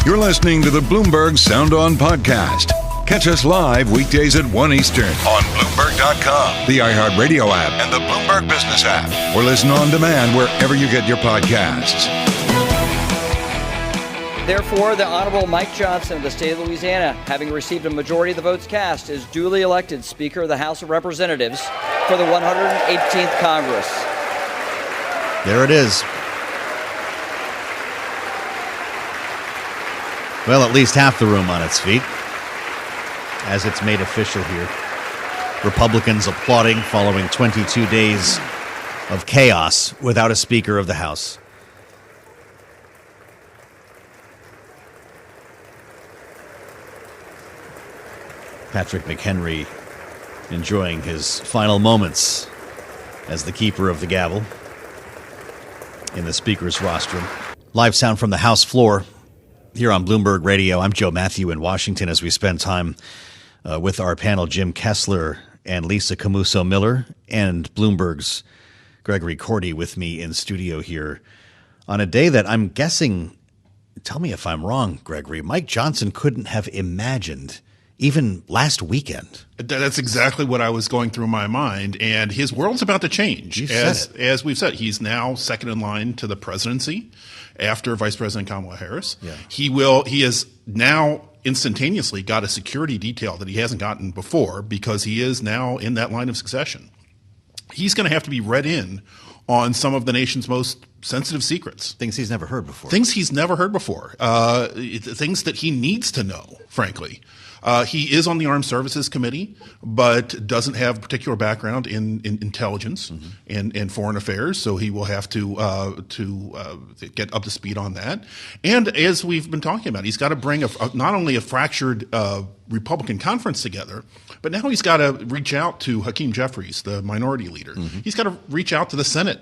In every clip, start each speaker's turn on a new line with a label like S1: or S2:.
S1: You're listening to the Bloomberg Sound On podcast. Catch us live weekdays at 1 Eastern on Bloomberg.com, the iHeartRadio app, and the Bloomberg Business app. Or listen on demand wherever you get your podcasts.
S2: Therefore, the Honorable Mike Johnson of the state of Louisiana, having received a majority of the votes cast, is duly elected Speaker of the House of Representatives for the 118th Congress.
S3: There it is. Well, at least half the room on its feet, as it's made official here. Republicans applauding following 22 days of chaos without a Speaker of the House. Patrick McHenry enjoying his final moments as the keeper of the gavel in the Speaker's rostrum. Live sound from the House floor here on Bloomberg Radio. I'm Joe Mathieu in Washington as we spend time with our panel, Jim Kessler and Lisa Camuso Miller, and Bloomberg's Gregory Cordy with me in studio here on a day that I'm guessing, tell me if I'm wrong, Gregory, Mike Johnson couldn't have imagined even last weekend.
S4: That's exactly what I was going through my mind, and his world's about to change. As we've said, he's now second in line to the presidency after Vice President Kamala Harris. Yeah. He has now instantaneously got a security detail that he hasn't gotten before because he is now in that line of succession. He's going to have to be read in on some of the nation's most sensitive secrets.
S3: Things he's never heard before.
S4: Things that he needs to know, frankly. He is on the Armed Services Committee, but doesn't have a particular background in intelligence and foreign affairs, so he will have to get up to speed on that. And as we've been talking about, he's got to bring not only a fractured Republican conference together, but now he's got to reach out to Hakeem Jeffries, the minority leader. He's got to reach out to the Senate,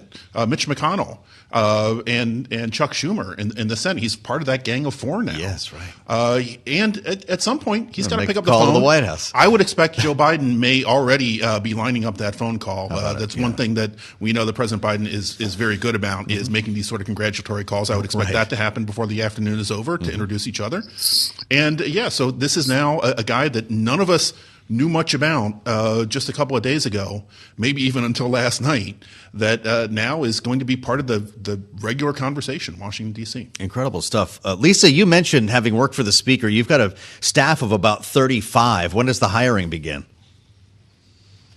S4: Mitch McConnell, and Chuck Schumer in the Senate. He's part of that gang of four now.
S3: Yes, right.
S4: And at some point, he's got to pick up the
S3: phone.
S4: Call
S3: to the White House.
S4: I would expect Joe Biden may already be lining up that phone call. That's one thing that we know that President Biden is very good about, is making these sort of congratulatory calls. I would expect that to happen before the afternoon is over to introduce each other. And so this is now a guy that none of us knew much about just a couple of days ago, maybe even until last night, that now is going to be part of the regular conversation in Washington, D.C.
S3: Incredible stuff. Lisa, you mentioned having worked for the Speaker. You've got a staff of about 35. When does the hiring begin?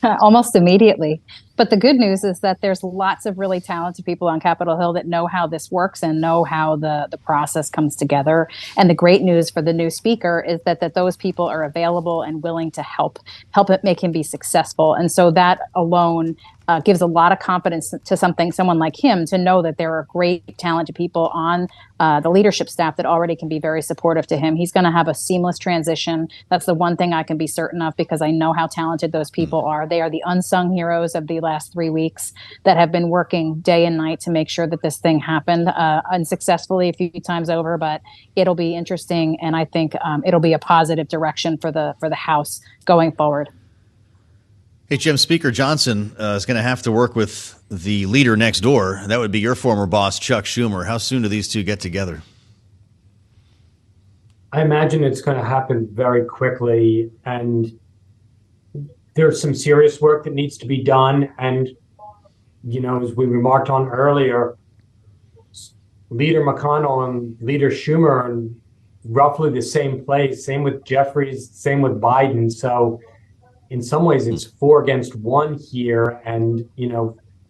S5: Almost immediately. But the good news is that there's lots of really talented people on Capitol Hill that know how this works and know how the process comes together. And the great news for the new speaker is that those people are available and willing to help it make him be successful. And so that alone gives a lot of confidence to someone like him to know that there are great, talented people on the leadership staff that already can be very supportive to him. He's going to have a seamless transition. That's the one thing I can be certain of because I know how talented those people are. They are the unsung heroes of the last 3 weeks that have been working day and night to make sure that this thing happened unsuccessfully a few times over. But it'll be interesting, and I think it'll be a positive direction for the House going forward.
S3: Hey, Jim, Speaker Johnson is going to have to work with the leader next door. That would be your former boss, Chuck Schumer. How soon do these two get together?
S6: I imagine it's going to happen very quickly, and there's some serious work that needs to be done. And, as we remarked on earlier, Leader McConnell and Leader Schumer are in roughly the same place, same with Jeffries, same with Biden. So in some ways, it's 4 against 1 here. And,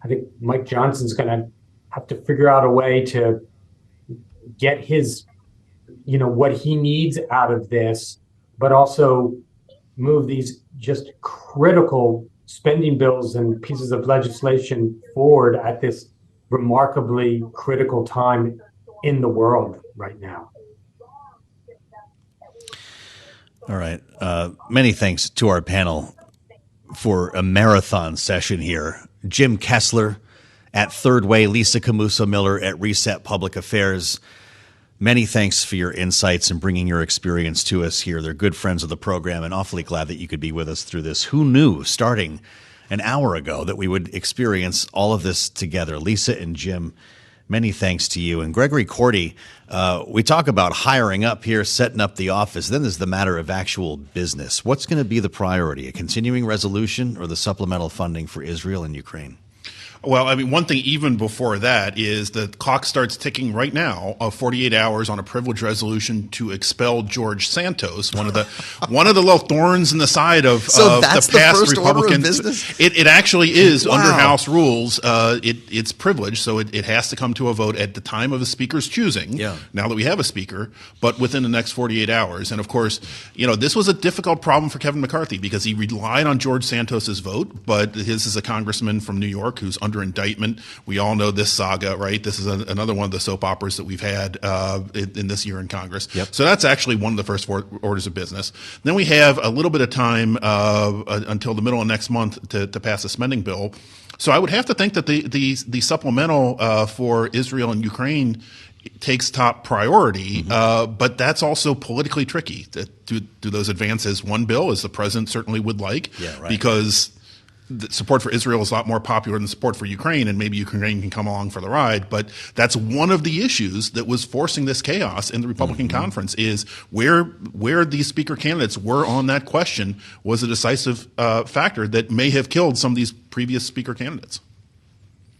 S6: I think Mike Johnson's going to have to figure out a way to get his, what he needs out of this, but also move these just critical spending bills and pieces of legislation forward at this remarkably critical time in the world right now.
S3: All right. Many thanks to our panel for a marathon session here. Jim Kessler at Third Way, Lisa Camuso Miller at Reset Public Affairs. Many thanks for your insights and bringing your experience to us here. They're good friends of the program, and awfully glad that you could be with us through this. Who knew, starting an hour ago, that we would experience all of this together? Lisa and Jim, Many thanks to you. And Gregory Cordy, we talk about hiring up here, setting up the office. Then there's the matter of actual business. What's going to be the priority, a continuing resolution or the supplemental funding for Israel and Ukraine?
S4: Well, I mean, one thing even before that is the clock starts ticking right now of 48 hours on a privilege resolution to expel George Santos, one of the little thorns in the side of
S3: so that's
S4: the past
S3: first
S4: Republican
S3: order of business?
S4: It actually is.
S3: Wow.
S4: Under House rules. It's privileged, so it has to come to a vote at the time of the speaker's choosing.
S3: Yeah. Now
S4: that we have a speaker, but within the next 48 hours. And of course, this was a difficult problem for Kevin McCarthy because he relied on George Santos's vote, but his is a congressman from New York who's under indictment. We all know this saga, right? This is another one of the soap operas that we've had in this year in Congress.
S3: Yep.
S4: So that's actually one of the first orders of business. Then we have a little bit of time until the middle of next month to pass a spending bill. So I would have to think that the supplemental for Israel and Ukraine takes top priority, but that's also politically tricky. Do those advances one bill, as the president certainly would like, because the support for Israel is a lot more popular than support for Ukraine, and maybe Ukraine can come along for the ride. But that's one of the issues that was forcing this chaos in the Republican conference is where these speaker candidates were on that question was a decisive factor that may have killed some of these previous speaker candidates.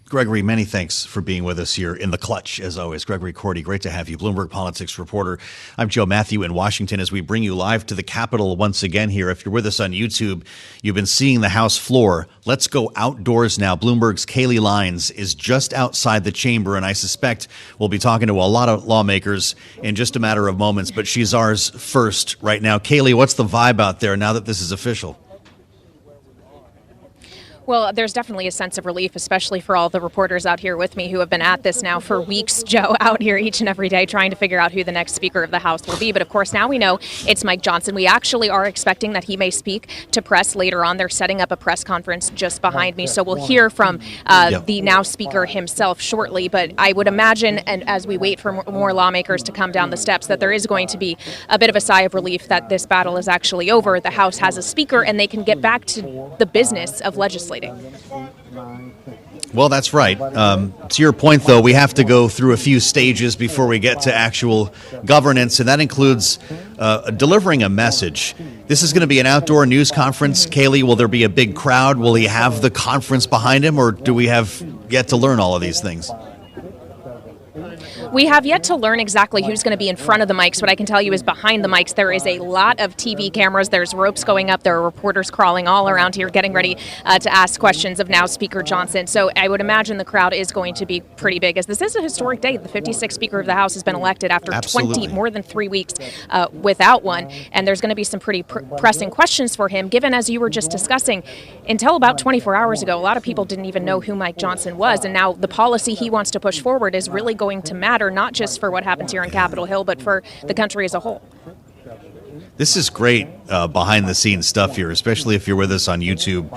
S3: Gregory, many thanks for being with us here in the clutch, as always. Gregory Cordy, great to have you, Bloomberg Politics reporter. I'm Joe Mathieu in Washington as we bring you live to the Capitol once again here. If you're with us on YouTube, you've been seeing the House floor. Let's go outdoors now. Bloomberg's Kailey Leinz is just outside the chamber, and I suspect we'll be talking to a lot of lawmakers in just a matter of moments, but she's ours first right now. Kailey, what's the vibe out there now that this is official?
S7: Well, there's definitely a sense of relief, especially for all the reporters out here with me who have been at this now for weeks, Joe, out here each and every day trying to figure out who the next Speaker of the House will be. But of course, now we know it's Mike Johnson. We actually are expecting that he may speak to press later on. They're setting up a press conference just behind me. So we'll hear from the now Speaker himself shortly. But I would imagine, and as we wait for more lawmakers to come down the steps, that there is going to be a bit of a sigh of relief that this battle is actually over. The House has a Speaker, and they can get back to the business of legislating.
S3: Well, that's right. To your point, though, we have to go through a few stages before we get to actual governance, and that includes delivering a message. This is going to be an outdoor news conference. Kailey, will there be a big crowd? Will he have the conference behind him, or do we have yet to learn all of these things?
S7: We have yet to learn exactly who's going to be in front of the mics. What I can tell you is behind the mics, there is a lot of TV cameras. There's ropes going up. There are reporters crawling all around here getting ready to ask questions of now Speaker Johnson. So I would imagine the crowd is going to be pretty big, as this is a historic day. The 56th Speaker of the House has been elected after more than 3 weeks without one. And there's going to be some pretty pressing questions for him, given, as you were just discussing, until about 24 hours ago, a lot of people didn't even know who Mike Johnson was. And now the policy he wants to push forward is really going to matter, not just for what happens here on Capitol Hill, but for the country as a whole.
S3: This is great behind-the-scenes stuff here, especially if you're with us on YouTube.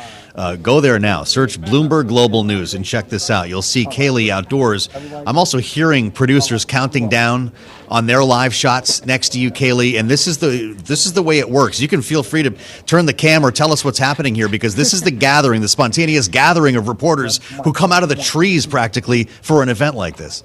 S3: Go there now. Search Bloomberg Global News and check this out. You'll see Kailey outdoors. I'm also hearing producers counting down on their live shots next to you, Kailey, and this is the way it works. You can feel free to turn the camera, tell us what's happening here, because this is the gathering, the spontaneous gathering of reporters who come out of the trees practically for an event like this.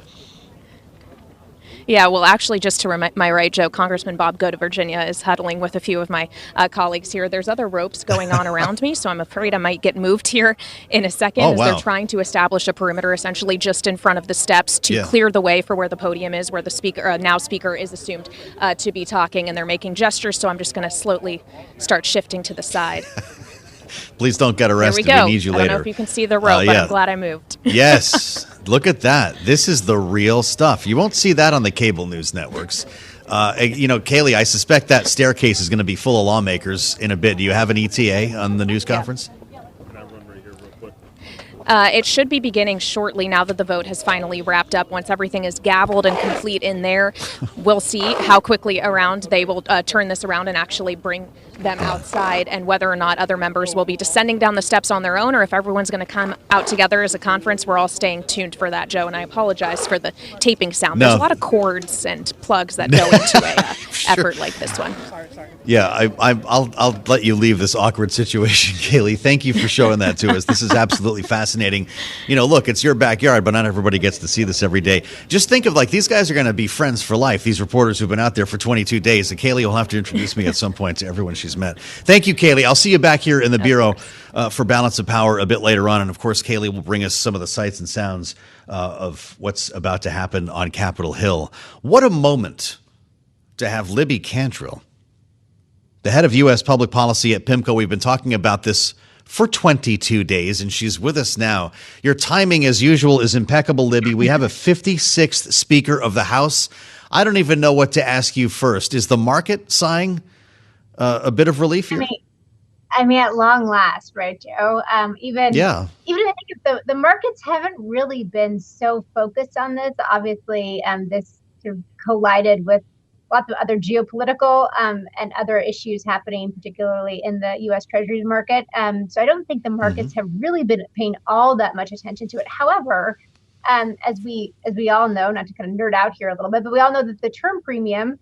S7: Yeah, well, actually, just to my right, Joe, Congressman Bob Good of Virginia is huddling with a few of my colleagues here. There's other ropes going on around me, so I'm afraid I might get moved here in a second as they're trying to establish a perimeter essentially just in front of the steps to clear the way for where the podium is, where the speaker, now Speaker, is assumed to be talking, and they're making gestures, so I'm just going to slowly start shifting to the side.
S3: Please don't get arrested.
S7: There we go.
S3: We need you later.
S7: I don't know if you can see the rope, but I'm glad I moved.
S3: Yes. Look at that. This is the real stuff. You won't see that on the cable news networks. Kailey, I suspect that staircase is going to be full of lawmakers in a bit. Do you have an ETA on the news conference?
S7: It should be beginning shortly now that the vote has finally wrapped up. Once everything is gavelled and complete in there, we'll see how quickly around they will turn this around and actually bring them outside, and whether or not other members will be descending down the steps on their own or if everyone's going to come out together as a conference. We're all staying tuned for that, Joe, and I apologize for the taping sound. There's a lot of cords and plugs that go into effort like this one.
S3: Yeah, I'll let you leave this awkward situation, Kailey. Thank you for showing that to us. This is absolutely fascinating. Look, it's your backyard, but not everybody gets to see this every day. Just think of these guys are going to be friends for life, these reporters who've been out there for 22 days. And Kailey will have to introduce me at some point to everyone she's met. Thank you, Kailey. I'll see you back here in the Bureau for Balance of Power a bit later on. And of course, Kailey will bring us some of the sights and sounds of what's about to happen on Capitol Hill. What a moment to have Libby Cantrill, the head of U.S. public policy at PIMCO. We've been talking about this for 22 days, and she's with us now. Your timing, as usual, is impeccable, Libby. We have a 56th Speaker of the House. I don't even know what to ask you first. Is the market sighing a bit of relief here?
S8: I mean, at long last, right, Joe? Even I think if the markets haven't really been so focused on this. Obviously, this sort of collided with lots of other geopolitical and other issues happening, particularly in the U.S. Treasuries market. So I don't think the markets have really been paying all that much attention to it. However, as we all know, not to kind of nerd out here a little bit, but we all know that the term premium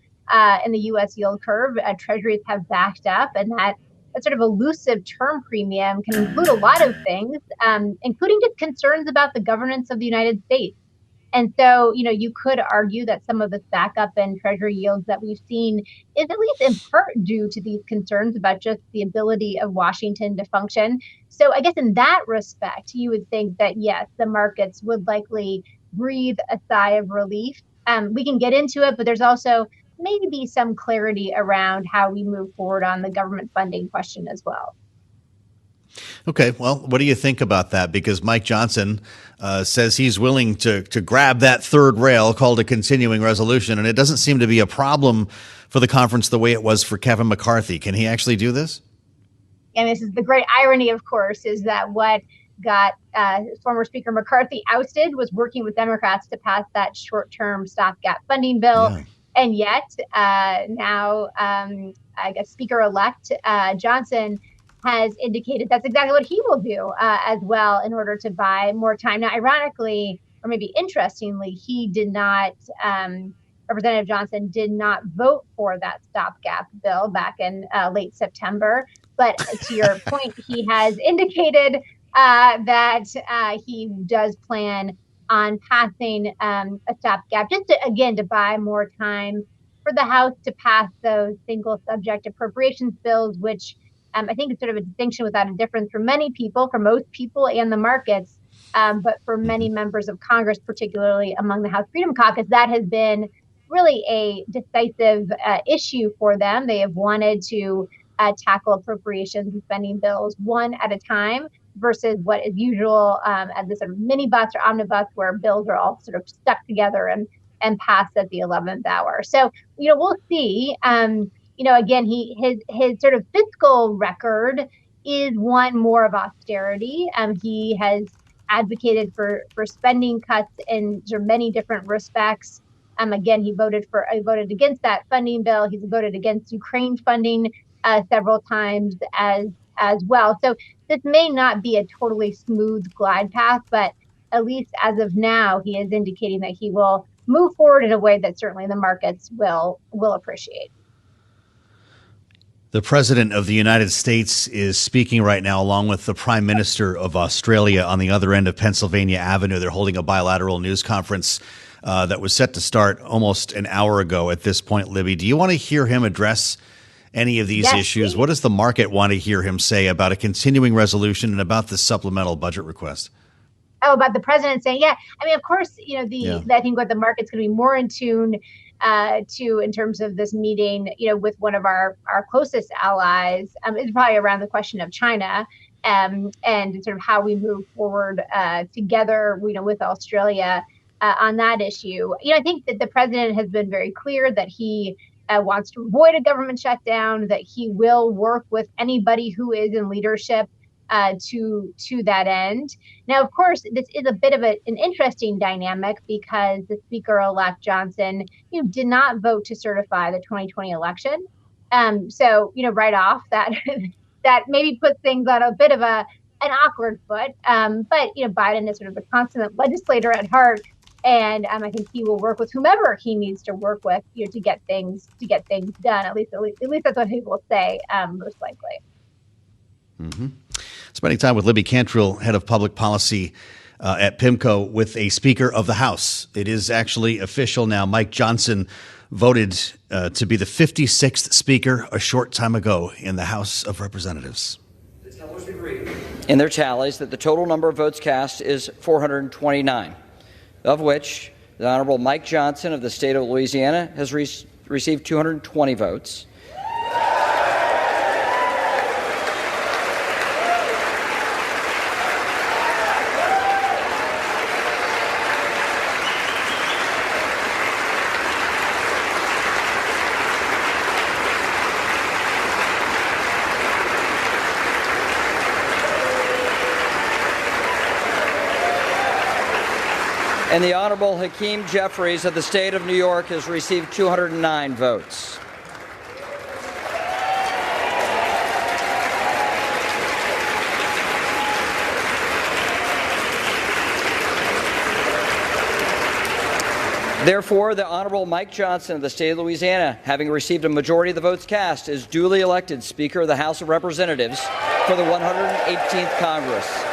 S8: in the U.S. yield curve, Treasuries have backed up, and that sort of elusive term premium can include a lot of things, including just concerns about the governance of the United States. And so, you could argue that some of the stack up in Treasury yields that we've seen is at least in part due to these concerns about just the ability of Washington to function. So I guess in that respect, you would think that, yes, the markets would likely breathe a sigh of relief. We can get into it, but there's also maybe some clarity around how we move forward on the government funding question as well.
S3: Okay, well, what do you think about that? Because Mike Johnson says he's willing to grab that third rail called a continuing resolution, and it doesn't seem to be a problem for the conference the way it was for Kevin McCarthy. Can he actually do this?
S8: And this is the great irony, of course, is that what got former Speaker McCarthy ousted was working with Democrats to pass that short-term stopgap funding bill. Yeah. And yet now, I guess, Speaker-elect Johnson has indicated that's exactly what he will do as well in order to buy more time. Now, ironically, or maybe interestingly, he did not, Representative Johnson did not vote for that stopgap bill back in late September. But to your point, he has indicated that he does plan on passing a stopgap, just to buy more time for the House to pass those single subject appropriations bills, which I think it's sort of a distinction without a difference for many people, for most people and the markets, but for many members of Congress, particularly among the House Freedom Caucus, that has been really a decisive issue for them. They have wanted to tackle appropriations and spending bills one at a time versus what is usual as the sort of minibus or omnibus, where bills are all sort of stuck together and passed at the 11th hour. So, we'll see. Again, his sort of fiscal record is one more of austerity. He has advocated for spending cuts in sort of many different respects. Again, he voted against that funding bill. He's voted against Ukraine funding several times as well. So this may not be a totally smooth glide path, but at least as of now, he is indicating that he will move forward in a way that certainly the markets will appreciate.
S3: The President of the United States is speaking right now, along with the Prime Minister of Australia on the other end of Pennsylvania Avenue. They're holding a bilateral news conference that was set to start almost an hour ago at this point. Libby, do you want to hear him address any of these issues? Please. What does the market want to hear him say about a continuing resolution and about this supplemental budget request?
S8: Oh, about the president saying, yeah. I mean, of course, I think what the market's going to be more in tune to in terms of this meeting, with one of our closest allies, is probably around the question of China and sort of how we move forward together, with Australia on that issue. I think that the president has been very clear that he wants to avoid a government shutdown, that he will work with anybody who is in leadership to that end. Now, of course, this is a bit of an interesting dynamic because the Speaker-elect Johnson did not vote to certify the 2020 election. So, right off that maybe puts things on a bit of an awkward foot. But, Biden is sort of a consummate legislator at heart. And I think he will work with whomever he needs to work with, to get things done. At least that's what he will say, most likely.
S3: Mm-hmm. Spending time with Libby Cantrill, head of public policy at PIMCO, with a Speaker of the House. It is actually official now. Mike Johnson voted to be the 56th Speaker a short time ago in the House of Representatives.
S2: The tellers agree in their tallies that the total number of votes cast is 429, of which the Honorable Mike Johnson of the state of Louisiana has received 220 votes. And the Honorable Hakeem Jeffries of the state of New York has received 209 votes. Therefore, the Honorable Mike Johnson of the state of Louisiana, having received a majority of the votes cast, is duly elected Speaker of the House of Representatives for the 118th Congress.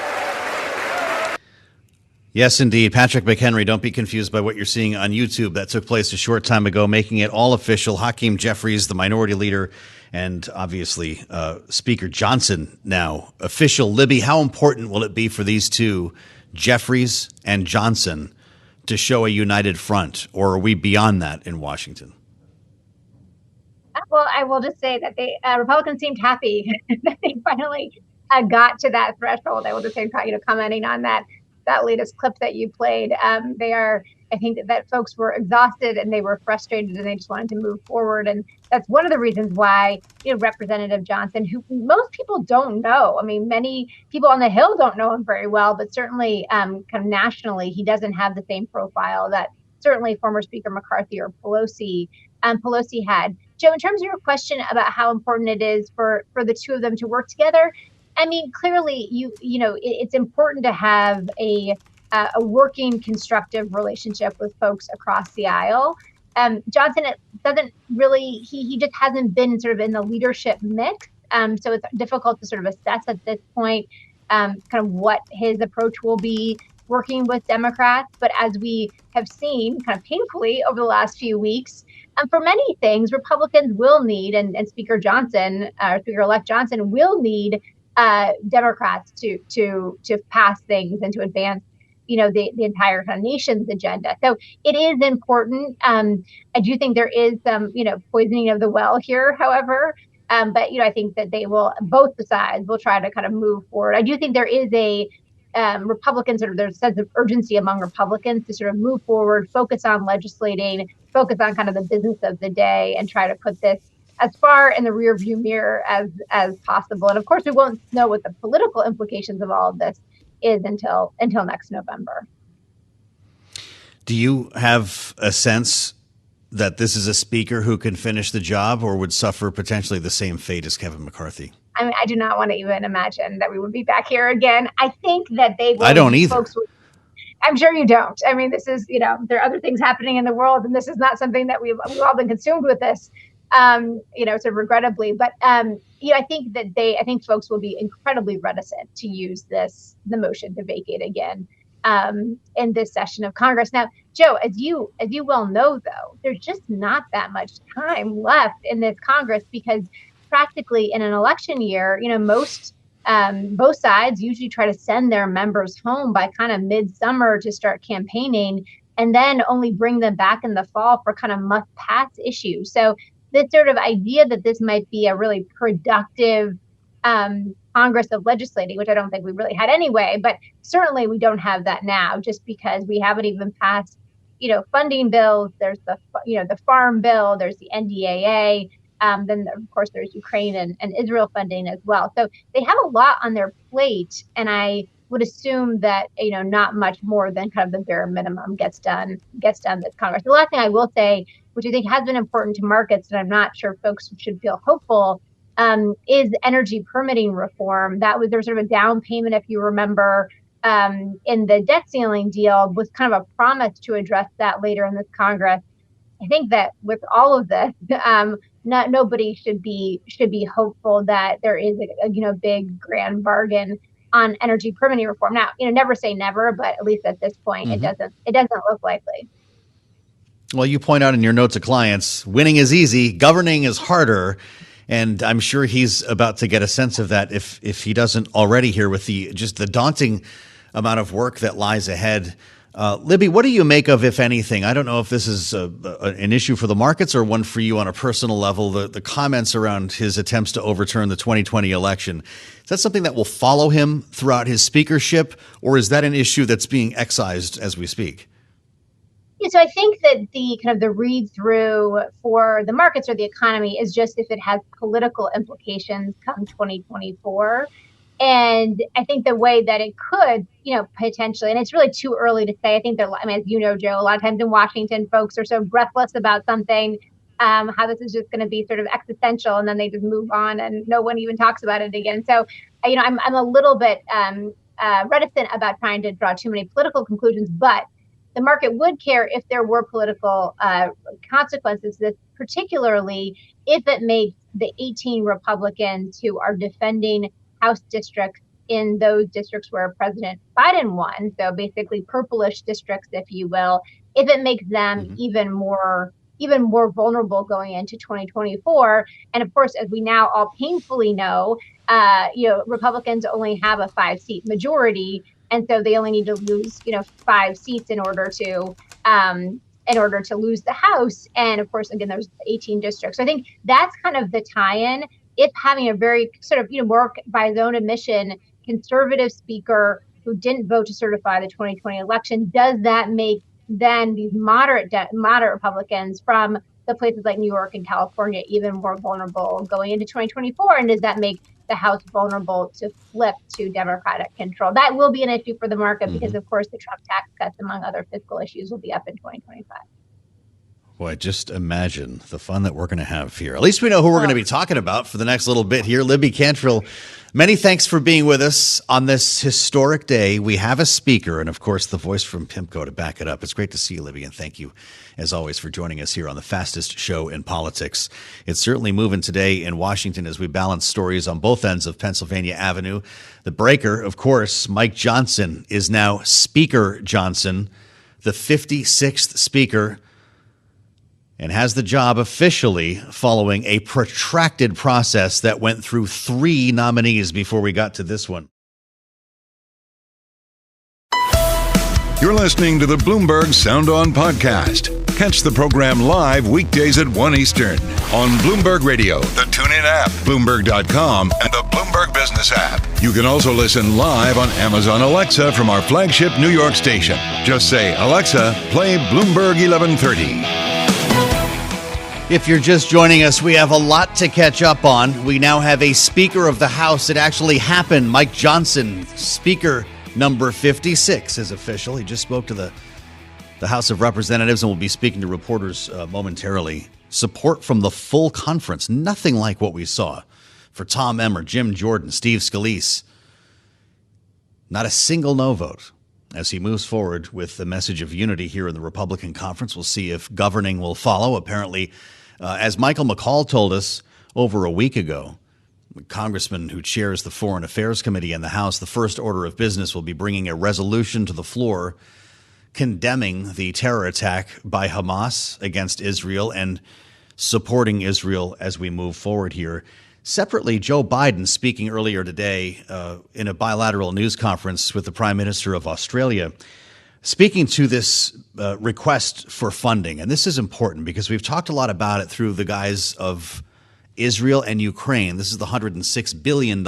S3: Yes, indeed. Patrick McHenry, don't be confused by what you're seeing on YouTube. That took place a short time ago, making it all official. Hakeem Jeffries, the minority leader, and obviously Speaker Johnson now official. Libby, how important will it be for these two, Jeffries and Johnson, to show a united front, or are we beyond that in Washington?
S8: Well, I will just say that Republicans seemed happy that they finally got to that threshold. I will just say, commenting on that latest clip that you played, I think that folks were exhausted and they were frustrated and they just wanted to move forward. And that's one of the reasons why, Representative Johnson, who most people don't know, many people on the Hill don't know him very well, but certainly kind of nationally, he doesn't have the same profile that certainly former Speaker McCarthy or Pelosi had. Joe, in terms of your question about how important it is for the two of them to work together, clearly, it's important to have a working, constructive relationship with folks across the aisle. Johnson doesn't really, he just hasn't been sort of in the leadership mix. So it's difficult to sort of assess at this point kind of what his approach will be working with Democrats. But as we have seen kind of painfully over the last few weeks, for many things, Republicans will need, and Speaker Johnson, Speaker-elect Johnson will need Democrats to pass things and to advance, the entire kind of nation's agenda. So it is important. I do think there is some, poisoning of the well here, however. But, I think that both sides will try to kind of move forward. I do think there is a Republicans, there's a sense of urgency among Republicans to sort of move forward, focus on legislating, focus on kind of the business of the day, and try to put this as far in the rearview mirror as possible. And of course, we won't know what the political implications of all of this is until next November.
S3: Do you have a sense that this is a speaker who can finish the job or would suffer potentially the same fate as Kevin McCarthy?
S8: I do not want to even imagine that we would be back here again. I think that they will.
S3: I don't either.
S8: I'm sure you don't. This is, there are other things happening in the world, and this is not something that we've all been consumed with this. Sort of regrettably, but I think folks will be incredibly reticent to use the motion to vacate again in this session of Congress. Now, Joe, as you well know, though, there's just not that much time left in this Congress because practically in an election year, most both sides usually try to send their members home by kind of midsummer to start campaigning, and then only bring them back in the fall for kind of must-pass issues. So this sort of idea that this might be a really productive Congress of legislating, which I don't think we really had anyway, but certainly we don't have that now just because we haven't even passed, funding bills. There's the farm bill, there's the NDAA, then of course there's Ukraine and Israel funding as well. So they have a lot on their plate, and I would assume that, not much more than kind of the bare minimum gets done this Congress. The last thing I will say, which I think has been important to markets, and I'm not sure folks should feel hopeful, is energy permitting reform. There was sort of a down payment, if you remember, in the debt ceiling deal was kind of a promise to address that later in this Congress. I think that with all of this, nobody should be hopeful that there is a big grand bargain on energy permitting reform. Now, never say never, but at least at this point, it doesn't look likely.
S3: Well, you point out in your note to clients, winning is easy, governing is harder. And I'm sure he's about to get a sense of that if he doesn't already here with the daunting amount of work that lies ahead. Libby, what do you make of, if anything? I don't know if this is an issue for the markets or one for you on a personal level, the comments around his attempts to overturn the 2020 election. Is that something that will follow him throughout his speakership, or is that an issue that's being excised as we speak?
S8: Yeah, so I think that the read through for the markets or the economy is just if it has political implications come 2024. And I think the way that it could, potentially, and it's really too early to say. I think as you know, Joe, a lot of times in Washington, folks are so breathless about something, how this is just going to be sort of existential, and then they just move on and no one even talks about it again. So, I'm a little bit reticent about trying to draw too many political conclusions, but the market would care if there were political consequences to this, particularly if it makes the 18 Republicans who are defending House districts in those districts where President Biden won, so basically purplish districts, if you will, if it makes them even more vulnerable going into 2024. And of course, as we now all painfully know, Republicans only have a 5-seat majority. And so they only need to lose, 5 seats in order to lose the House. And of course, again, there's 18 districts. So I think that's kind of the tie-in. If having a very sort of, more by his own admission, conservative speaker who didn't vote to certify the 2020 election, does that make then these moderate Republicans from the places like New York and California even more vulnerable going into 2024? And does that make the House vulnerable to flip to Democratic control? That will be an issue for the market because, of course, the Trump tax cuts, among other fiscal issues, will be up in 2025.
S3: Boy, just imagine the fun that we're going to have here. At least we know who we're going to be talking about for the next little bit here. Libby Cantrell, many thanks for being with us on this historic day. We have a speaker and, of course, the voice from PIMCO to back it up. It's great to see you, Libby, and thank you, as always, for joining us here on the fastest show in politics. It's certainly moving today in Washington as we balance stories on both ends of Pennsylvania Avenue. The breaker, of course, Mike Johnson is now Speaker Johnson, the 56th Speaker, and has the job officially following a protracted process that went through 3 nominees before we got to this one.
S1: You're listening to the Bloomberg Sound On podcast. Catch the program live weekdays at 1 Eastern on Bloomberg Radio, the TuneIn app, Bloomberg.com, and the Bloomberg Business app. You can also listen live on Amazon Alexa from our flagship New York station. Just say, Alexa, play Bloomberg 1130.
S3: If you're just joining us, we have a lot to catch up on. We now have a Speaker of the House. It actually happened. Mike Johnson, Speaker number 56, is official. He just spoke to the House of Representatives and will be speaking to reporters momentarily. Support from the full conference. Nothing like what we saw for Tom Emmer, Jim Jordan, Steve Scalise. Not a single no vote. As he moves forward with the message of unity here in the Republican conference, we'll see if governing will follow. Apparently, as Michael McCall told us over a week ago, the congressman who chairs the Foreign Affairs Committee in the House, the first order of business will be bringing a resolution to the floor condemning the terror attack by Hamas against Israel and supporting Israel as we move forward here. Separately, Joe Biden speaking earlier today in a bilateral news conference with the Prime Minister of Australia, speaking to this request for funding. And this is important because we've talked a lot about it through the guise of Israel and Ukraine. This is the $106 billion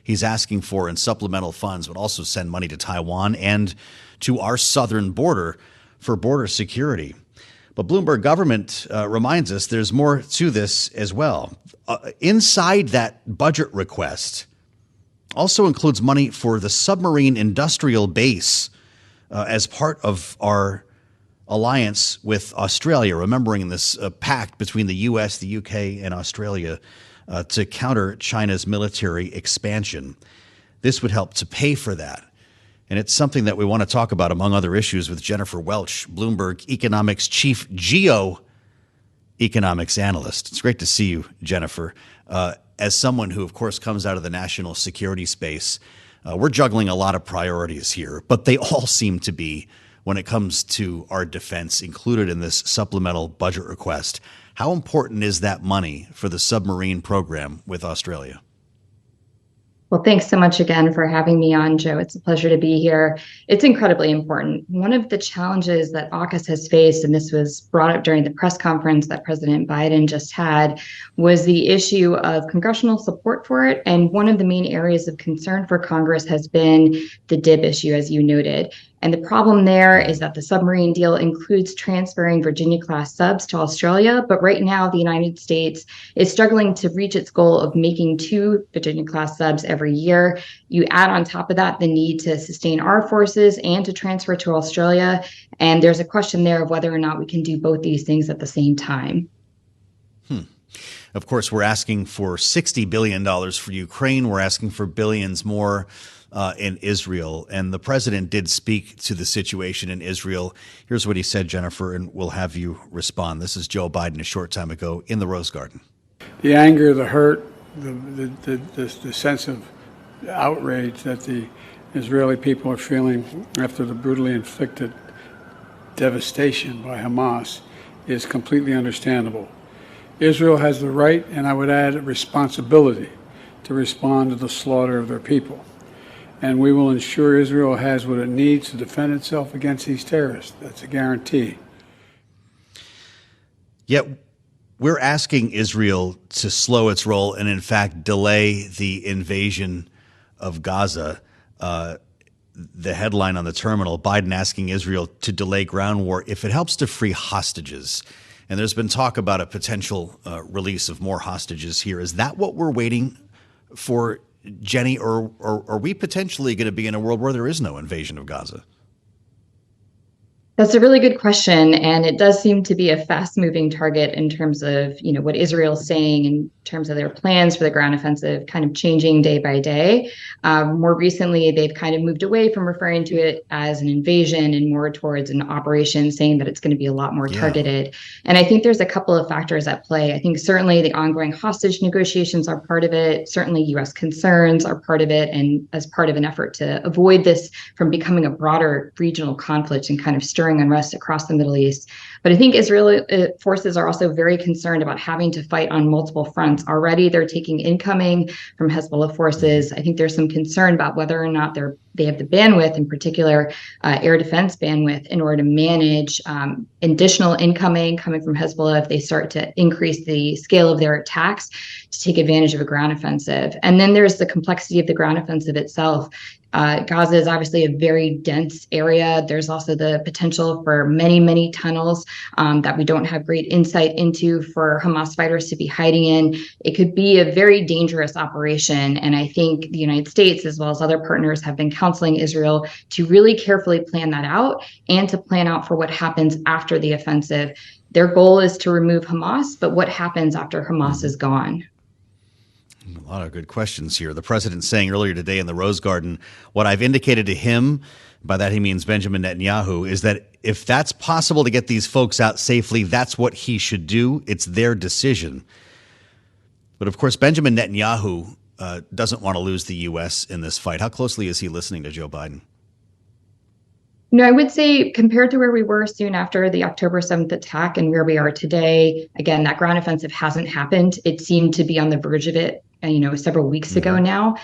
S3: he's asking for in supplemental funds, but also send money to Taiwan and to our southern border for border security. But Bloomberg government reminds us there's more to this as well. Inside that budget request also includes money for the submarine industrial base as part of our alliance with Australia, remembering this pact between the U.S., the U.K., and Australia to counter China's military expansion. This would help to pay for that. And it's something that we want to talk about, among other issues, with Jennifer Welch, Bloomberg Economics Chief Geo-Economics Analyst. It's great to see you, Jennifer. As someone who, of course, comes out of the national security space, we're juggling a lot of priorities here, but they all seem to be, when it comes to our defense, included in this supplemental budget request. How important is that money for the submarine program with Australia?
S9: Well, thanks so much again for having me on, Joe. It's a pleasure to be here. It's incredibly important. One of the challenges that AUKUS has faced, and this was brought up during the press conference that President Biden just had, was the issue of congressional support for it. And one of the main areas of concern for Congress has been the DIB issue, as you noted. And the problem there is that the submarine deal includes transferring Virginia-class subs to Australia, but right now the United States is struggling to reach its goal of making 2 Virginia-class subs every year. You add on top of that the need to sustain our forces and to transfer to Australia, and there's a question there of whether or not we can do both these things at the same time.
S3: Of course, we're asking for $60 billion for Ukraine. We're asking for billions more in Israel. And the president did speak to the situation in Israel. Here's what he said, Jennifer, and we'll have you respond. This is Joe Biden a short time ago in the Rose Garden.
S10: The anger, the hurt, the sense of outrage that the Israeli people are feeling after the brutally inflicted devastation by Hamas is completely understandable. Israel has the right, and I would add a responsibility, to respond to the slaughter of their people. And we will ensure Israel has what it needs to defend itself against these terrorists. That's a guarantee. Yet
S3: we're asking Israel to slow its roll and, in fact, delay the invasion of Gaza. The headline on the terminal, Biden asking Israel to delay ground war if it helps to free hostages. And there's been talk about a potential release of more hostages here. Is that what we're waiting for, Jenny, or are we potentially going to be in a world where there is no invasion of Gaza?
S9: That's a really good question, and it does seem to be a fast-moving target in terms of, what Israel's saying in terms of their plans for the ground offensive, kind of changing day by day. More recently, they've kind of moved away from referring to it as an invasion and more towards an operation, saying that it's going to be a lot more targeted. And I think there's a couple of factors at play. I think certainly the ongoing hostage negotiations are part of it. Certainly U.S. concerns are part of it, and as part of an effort to avoid this from becoming a broader regional conflict and kind of stirring unrest across the Middle East. But I think Israeli forces are also very concerned about having to fight on multiple fronts. Already they're taking incoming from Hezbollah forces. I think there's some concern about whether or not they have the bandwidth, in particular air defense bandwidth, in order to manage additional incoming coming from Hezbollah if they start to increase the scale of their attacks to take advantage of a ground offensive. And then there's the complexity of the ground offensive itself. Gaza is obviously a very dense area. There's also the potential for many, many tunnels that we don't have great insight into for Hamas fighters to be hiding in. It could be a very dangerous operation. And I think the United States, as well as other partners, have been counseling Israel to really carefully plan that out and to plan out for what happens after the offensive. Their goal is to remove Hamas, but what happens after Hamas is gone?
S3: A lot of good questions here. The president saying earlier today in the Rose Garden, what I've indicated to him, by that he means Benjamin Netanyahu, is that if that's possible to get these folks out safely, that's what he should do. It's their decision. But of course, Benjamin Netanyahu doesn't want to lose the U.S. in this fight. How closely is he listening to Joe Biden?
S9: I would say compared to where we were soon after the October 7th attack and where we are today, again, that ground offensive hasn't happened. It seemed to be on the verge of it, several weeks ago now.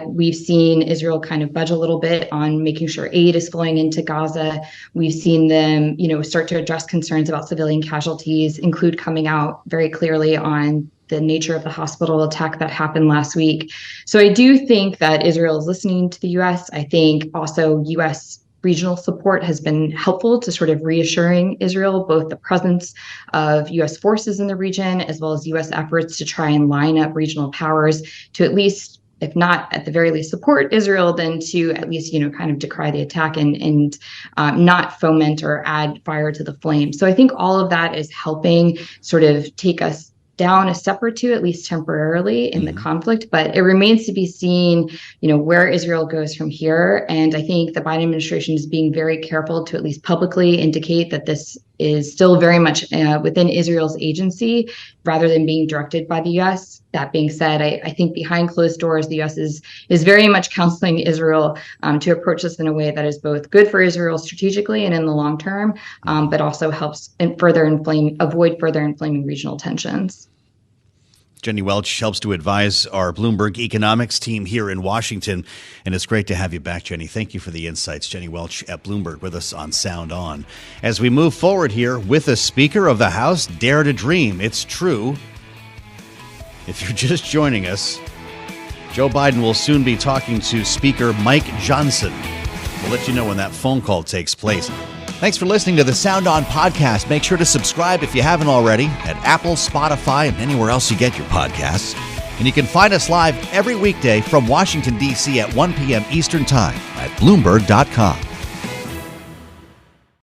S9: We've seen Israel kind of budge a little bit on making sure aid is flowing into Gaza. We've seen them, start to address concerns about civilian casualties, include coming out very clearly on the nature of the hospital attack that happened last week. So I do think that Israel is listening to the U.S. I think also U.S. regional support has been helpful to sort of reassuring Israel, both the presence of U.S. forces in the region, as well as U.S. efforts to try and line up regional powers to at least, if not at the very least support Israel, then to at least, kind of decry the attack and not foment or add fire to the flame. So I think all of that is helping sort of take us down a step or two, at least temporarily, in the conflict, but it remains to be seen, where Israel goes from here. And I think the Biden administration is being very careful to at least publicly indicate that this is still very much within Israel's agency rather than being directed by the U.S. That being said, I think behind closed doors, the U.S. is very much counseling Israel to approach this in a way that is both good for Israel strategically and in the long term, but also helps avoid further inflaming regional tensions.
S3: Jenny Welch helps to advise our Bloomberg economics team here in Washington, and it's great to have you back, Jenny. Thank you for the insights. Jenny Welch at Bloomberg with us on Sound On. As we move forward here with the Speaker of the House, Dare to Dream. It's true. If you're just joining us, Joe Biden will soon be talking to Speaker Mike Johnson. We'll let you know when that phone call takes place. Thanks for listening to the Sound On podcast. Make sure to subscribe if you haven't already at Apple, Spotify, and anywhere else you get your podcasts. And you can find us live every weekday from Washington, D.C. at 1 p.m. Eastern Time at Bloomberg.com.